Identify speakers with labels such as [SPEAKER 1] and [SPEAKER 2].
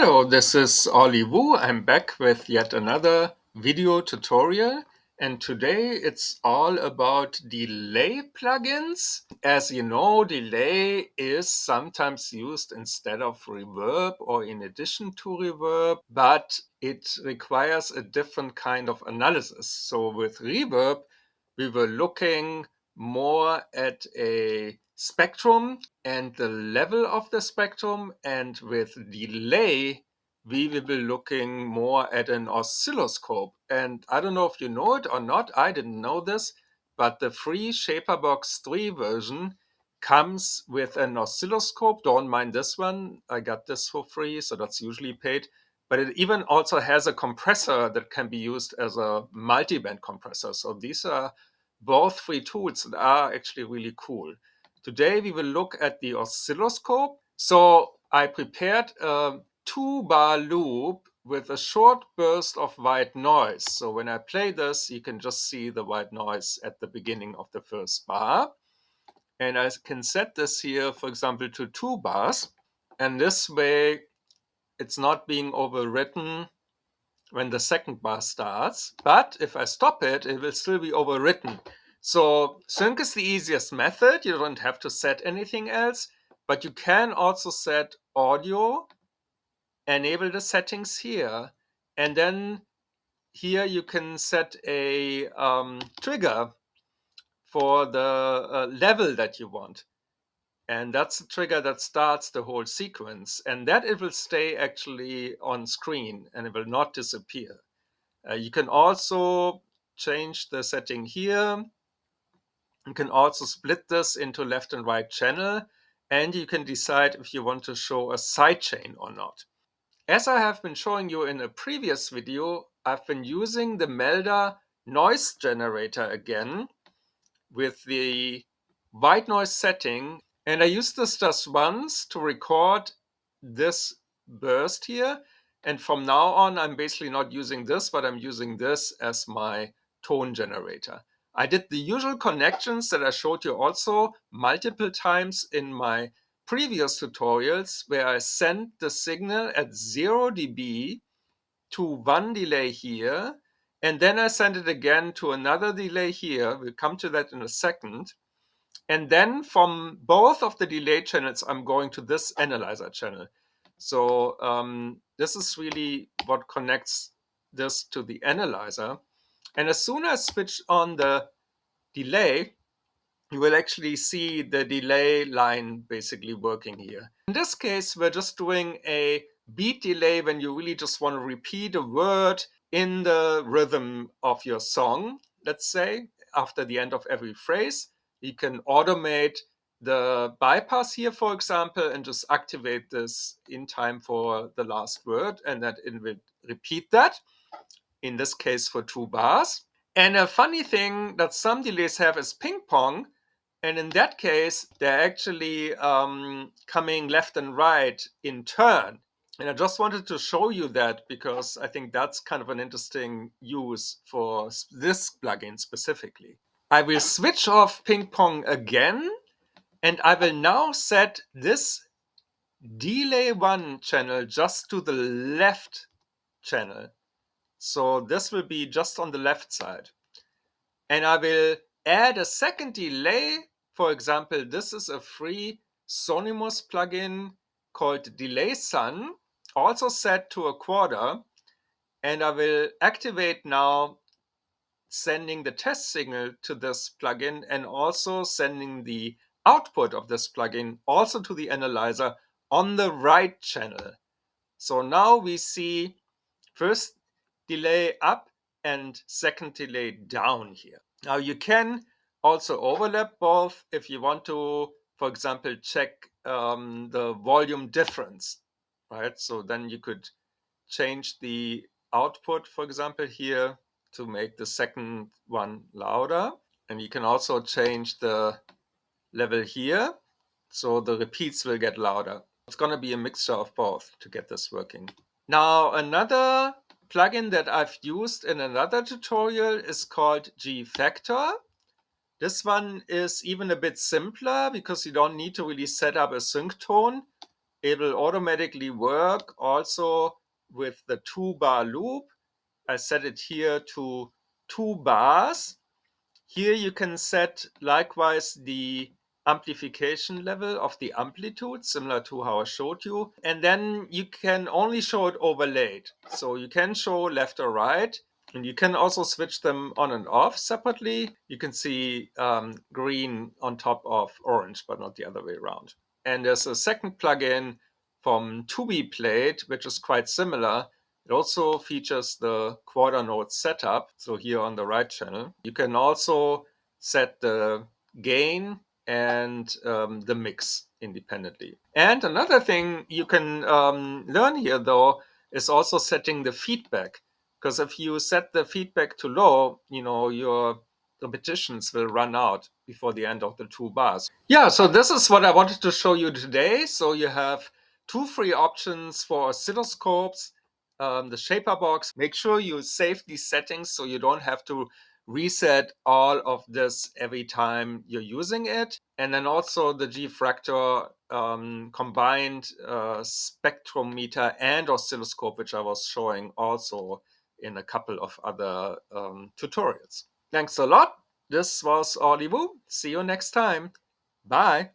[SPEAKER 1] Hello, this is Ollie Wu. I'm back with yet another video tutorial, and today it's all about delay plugins. As you know, delay is sometimes used instead of reverb or in addition to reverb, but it requires a different kind of analysis. So with reverb, we were looking more at a spectrum and the level of the spectrum, and with delay we will be looking more at an oscilloscope. And I don't know if you know it or not, I didn't know this, but the free ShaperBox 3 version comes with an oscilloscope. Don't mind this one, I got this for free, so that's usually paid. But it even also has a compressor that can be used as a multi-band compressor. So these are both free tools that are actually really cool. Today we will look at the oscilloscope. So I prepared a 2-bar loop with a short burst of white noise. So when I play this, you can just see the white noise at the beginning of the first bar. And I can set this here, for example, to 2 bars. And this way it's not being overwritten when the second bar starts. But if I stop it, it will still be overwritten. So sync is the easiest method. You don't have to set anything else, but you can also set audio, enable the settings here, and then here you can set a trigger for the level that you want. And that's the trigger that starts the whole sequence, and that it will stay actually on screen and it will not disappear. You can also change the setting here. You can also split this into left and right channel, and you can decide if you want to show a sidechain or not. As I have been showing you in a previous video, I've been using the Melda noise generator again with the white noise setting, and I used this just once to record this burst here. And from now on, I'm basically not using this, but I'm using this as my tone generator. I did the usual connections that I showed you also multiple times in my previous tutorials, where I sent the signal at 0 dB to one delay here, and then I send it again to another delay here. We'll come to that in a second. And then from both of the delay channels, I'm going to this analyzer channel. So this is really what connects this to the analyzer. And as soon as I switch on the delay, you will actually see the delay line basically working here. In this case, we're just doing a beat delay when you really just want to repeat a word in the rhythm of your song, let's say, after the end of every phrase. You can automate the bypass here, for example, and just activate this in time for the last word, and that it will repeat that, in this case for 2 bars. And a funny thing that some delays have is ping pong. And in that case, they're actually coming left and right in turn. And I just wanted to show you that because I think that's kind of an interesting use for this plugin specifically. I will switch off ping pong again, and I will now set this delay 1 channel just to the left channel. So this will be just on the left side. And I will add a second delay. For example, this is a free Sonimus plugin called DelaySon, also set to a quarter. And I will activate now sending the test signal to this plugin and also sending the output of this plugin also to the analyzer on the right channel. So now we see first delay up and second delay down here. Now you can also overlap both if you want to, for example, check the volume difference, right? So then you could change the output, for example, here to make the second one louder. And you can also change the level here, so the repeats will get louder. It's going to be a mixture of both to get this working. Now, another plugin that I've used in another tutorial is called gFractor. This one is even a bit simpler because you don't need to really set up a sync tone. it will automatically work also with the 2-bar loop. I set it here to 2 bars. Here you can set likewise the amplification level of the amplitude, similar to how I showed you. And then you can only show it overlaid. So you can show left or right. And you can also switch them on and off separately. You can see green on top of orange, but not the other way around. And there's a second plugin from TubiPlate, which is quite similar. It also features the quarter note setup. So here on the right channel, you can also set the gain and the mix independently. And another thing you can learn here, though, is also setting the feedback. Because if you set the feedback too low, your repetitions will run out before the end of the 2 bars. Yeah, so this is what I wanted to show you today. So you have 2 free options for oscilloscopes, the ShaperBox. Make sure you save these settings so you don't have to reset all of this every time you're using it. And then also the gFractor combined spectrometer and oscilloscope, which I was showing also in a couple of other tutorials. Thanks a lot. This was Olivu. See you next time. Bye.